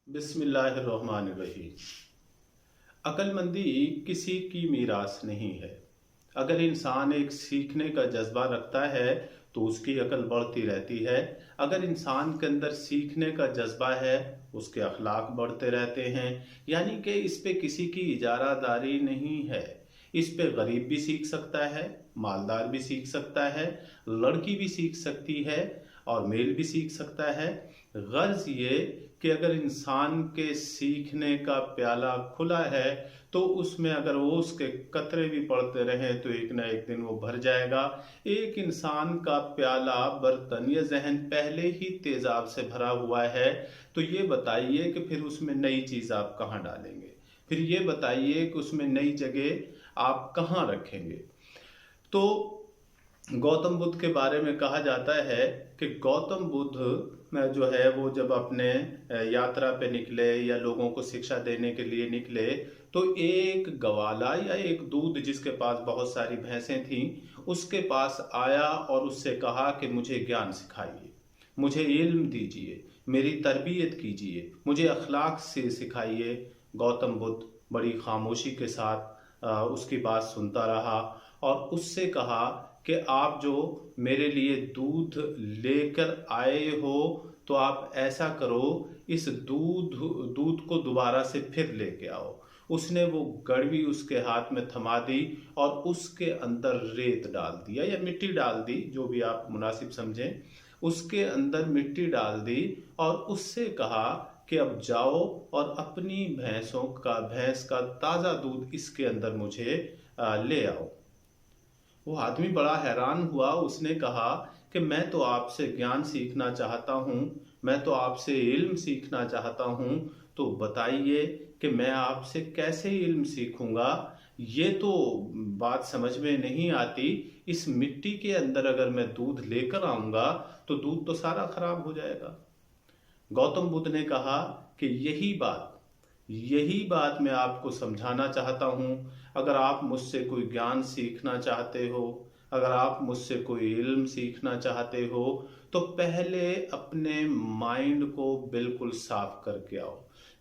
बिस्मिल्लाहिर्रहमानिर्रहीम। अक्लमंदी किसी की मीरास नहीं है। अगर इंसान एक सीखने का जज्बा रखता है तो उसकी अक्ल बढ़ती रहती है। अगर इंसान के अंदर सीखने का जज्बा है, उसके अखलाक बढ़ते रहते हैं। यानी कि इस पे किसी की इजारादारी नहीं है। इस पे गरीब भी सीख सकता है, मालदार भी सीख सकता है, लड़की भी सीख सकती है और मेल भी सीख सकता है। गर्ज ये कि अगर इंसान के सीखने का प्याला खुला है तो उसमें अगर वो उसके कतरे भी पड़ते रहें तो एक ना एक दिन वो भर जाएगा। एक इंसान का प्याला, बर्तन या जहन पहले ही तेजाब से भरा हुआ है, तो ये बताइए कि फिर उसमें नई चीज़ आप कहाँ डालेंगे? फिर ये बताइए कि उसमें नई जगह आप कहाँ रखेंगे? तो गौतम बुद्ध के बारे में कहा जाता है कि गौतम बुद्ध जो है वो जब अपने यात्रा पे निकले या लोगों को शिक्षा देने के लिए निकले, तो एक गवाला या एक दूध जिसके पास बहुत सारी भैंसें थीं, उसके पास आया और उससे कहा कि मुझे ज्ञान सिखाइए, मुझे इल्म दीजिए, मेरी तरबियत कीजिए, मुझे अखलाक से सिखाइए। गौतम बुद्ध बड़ी खामोशी के साथ उसकी बात सुनता रहा और उससे कहा कि आप जो मेरे लिए दूध लेकर आए हो, तो आप ऐसा करो, इस दूध को दोबारा से फिर लेके आओ। उसने वो गड़वी उसके हाथ में थमा दी और उसके अंदर रेत डाल दिया या मिट्टी डाल दी, जो भी आप मुनासिब समझें। उसके अंदर मिट्टी डाल दी और उससे कहा कि अब जाओ और अपनी भैंस का ताज़ा दूध इसके अंदर मुझे ले आओ। वो आदमी बड़ा हैरान हुआ। उसने कहा कि मैं तो आपसे ज्ञान सीखना चाहता हूँ, मैं तो आपसे इल्म सीखना चाहता हूँ, तो बताइए कि मैं आपसे कैसे इल्म सीखूंगा? ये तो बात समझ में नहीं आती। इस मिट्टी के अंदर अगर मैं दूध लेकर आऊंगा तो दूध तो सारा खराब हो जाएगा। गौतम बुद्ध ने कहा कि यही बात मैं आपको समझाना चाहता हूँ। अगर आप मुझसे कोई ज्ञान सीखना चाहते हो, अगर आप मुझसे कोई इल्म सीखना चाहते हो, तो पहले अपने माइंड को बिल्कुल साफ करके आओ।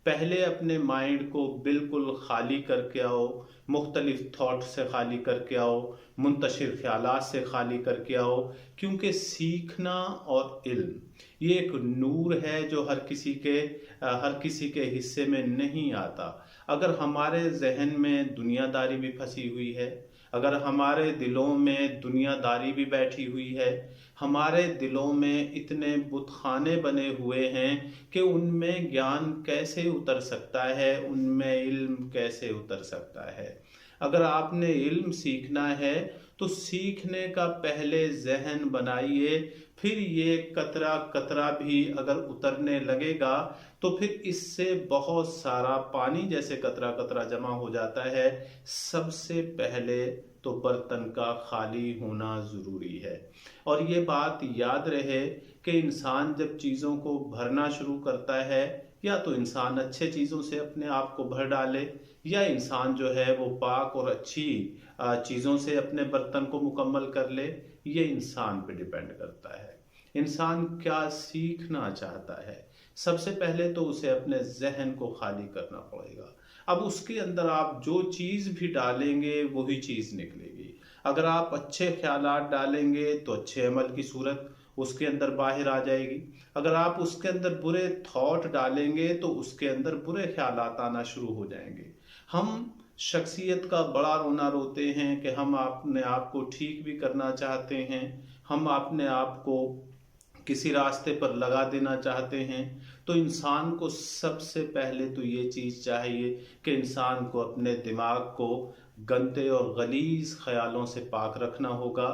पहले अपने माइंड को बिल्कुल खाली करके आओ, मुख्तलिफ थॉट से खाली करके आओ, मुंतशिर ख्यालात से खाली करके आओ। क्योंकि सीखना और इल्म ये एक नूर है जो हर किसी के हिस्से में नहीं आता। अगर हमारे जहन में दुनियादारी भी फंसी हुई है, अगर हमारे दिलों में दुनियादारी भी बैठी हुई है, हमारे दिलों में इतने बुतखाने बने हुए हैं कि उनमें ज्ञान कैसे उतर सकता है, उनमें इल्म कैसे उतर सकता है। अगर आपने इल्म सीखना है तो सीखने का पहले जहन बनाइए, फिर ये कतरा कतरा भी अगर उतरने लगेगा तो फिर इससे बहुत सारा पानी जैसे कतरा कतरा जमा हो जाता है। सबसे पहले तो बर्तन का खाली होना ज़रूरी है। और ये बात याद रहे कि इंसान जब चीज़ों को भरना शुरू करता है, या तो इंसान अच्छे चीज़ों से अपने आप को भर डाले, या इंसान जो है वो पाक और अच्छी चीज़ों से अपने बर्तन को मुकम्मल कर ले। ये इंसान पे डिपेंड करता है, इंसान क्या सीखना चाहता है। सबसे पहले तो उसे अपने जहन को खाली करना पड़ेगा। अब उसके अंदर आप जो चीज़ भी डालेंगे वही चीज़ निकलेगी। अगर आप अच्छे ख्यालात डालेंगे तो अच्छे अमल की सूरत उसके अंदर बाहर आ जाएगी। अगर आप उसके अंदर बुरे थॉट डालेंगे तो उसके अंदर बुरे ख्यालात आना शुरू हो जाएंगे। हम शख्सियत का बड़ा रोना रोते हैं कि हम अपने आप को ठीक भी करना चाहते हैं, हम अपने आप को किसी रास्ते पर लगा देना चाहते हैं। तो इंसान को सबसे पहले तो ये चीज़ चाहिए कि इंसान को अपने दिमाग को गंदे और गलीज ख्यालों से पाक रखना होगा।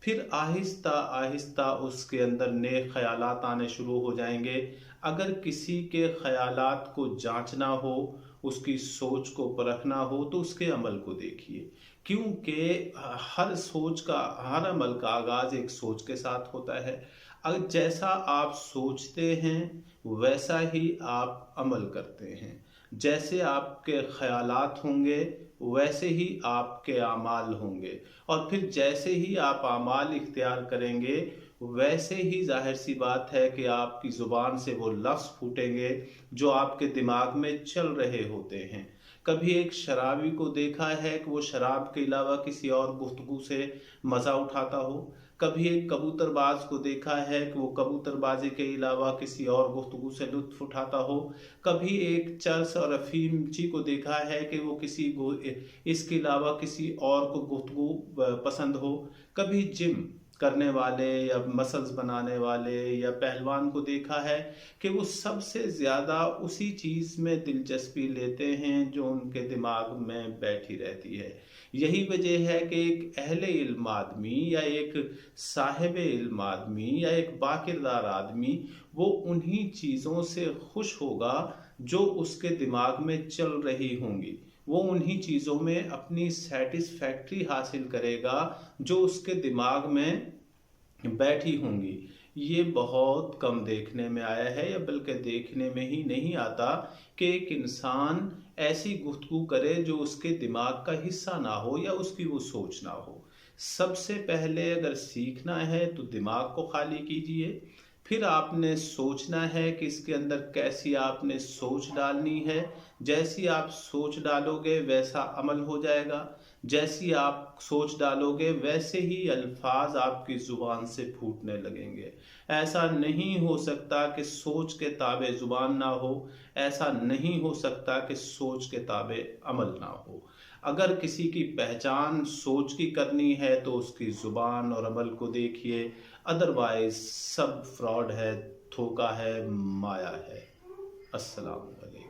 फिर आहिस्ता आहिस्ता उसके अंदर नेक ख्यालात आने शुरू हो जाएंगे। अगर किसी के ख्यालात को जांचना हो, उसकी सोच को परखना हो, तो उसके अमल को देखिए। क्योंकि हर अमल का आगाज़ एक सोच के साथ होता है। अगर जैसा आप सोचते हैं वैसा ही आप अमल करते हैं। जैसे आपके ख्यालात होंगे वैसे ही आपके आमाल होंगे, और फिर जैसे ही आप आमाल इख्तियार करेंगे वैसे ही जाहिर सी बात है कि आपकी ज़ुबान से वो लफ्ज़ फूटेंगे जो आपके दिमाग में चल रहे होते हैं। कभी एक शराबी को देखा है कि वो शराब के अलावा किसी और गुफ्तगू से मज़ा उठाता हो। कभी एक कबूतरबाज को देखा है कि वो कबूतरबाजी के अलावा किसी और गुफ्तगू से लुत्फ़ उठाता हो। कभी एक चरस और अफ़ीमची को देखा है कि वो इसके अलावा किसी और को गुफ्तगू पसंद हो। कभी जिम करने वाले या मसल्स बनाने वाले या पहलवान को देखा है कि वो सबसे ज़्यादा उसी चीज़ में दिलचस्पी लेते हैं जो उनके दिमाग में बैठी रहती है। यही वजह है कि एक अहले इल्म आदमी या एक साहिब इल्म आदमी या एक बाकिरदार आदमी वो उन्हीं चीज़ों से खुश होगा जो उसके दिमाग में चल रही होंगी। वो उन्हीं चीज़ों में अपनी सेटिस्फैक्ट्री हासिल करेगा जो उसके दिमाग में बैठी होंगी। ये बहुत कम देखने में आया है, या बल्कि देखने में ही नहीं आता कि एक इंसान ऐसी गुफ्तगू करे जो उसके दिमाग का हिस्सा ना हो या उसकी वो सोच ना हो। सबसे पहले अगर सीखना है तो दिमाग को खाली कीजिए, फिर आपने सोचना है कि इसके अंदर कैसी आपने सोच डालनी है। जैसी आप सोच डालोगे वैसा अमल हो जाएगा। जैसी आप सोच डालोगे वैसे ही अल्फाज आपकी ज़ुबान से फूटने लगेंगे। ऐसा नहीं हो सकता कि सोच के ताबे ज़ुबान ना हो। ऐसा नहीं हो सकता कि सोच के ताबे अमल ना हो। अगर किसी की पहचान सोच की करनी है तो उसकी ज़ुबान और अमल को देखिए, अदरवाइज सब फ्रॉड है, धोखा है, माया है। अस्सलाम वालेकुम।